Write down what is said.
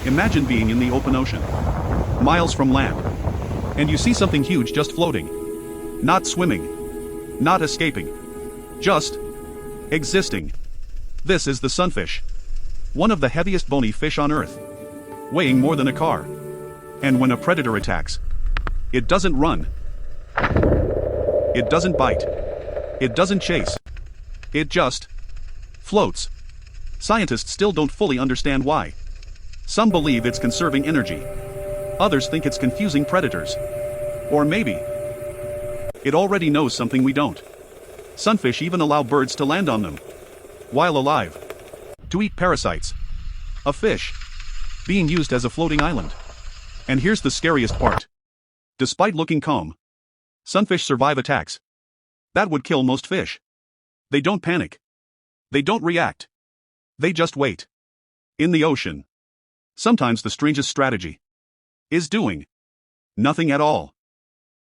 Imagine being in the open ocean, miles from land, and you see something huge just floating. Not swimming, not escaping, just existing. This is the sunfish, one of the heaviest bony fish on Earth, weighing more than a car. And when a predator attacks, it doesn't run, it doesn't bite, it doesn't chase, it just floats. Scientists still don't fully understand why. Some believe it's conserving energy, others think it's confusing predators. Or maybe it already knows something we don't. Sunfish even allow birds to land on them while alive, to eat parasites. A fish being used as a floating island. And here's the scariest part. Despite looking calm, sunfish survive attacks that would kill most fish. They don't panic. They don't react. They just wait. In the ocean, sometimes the strangest strategy is doing nothing at all.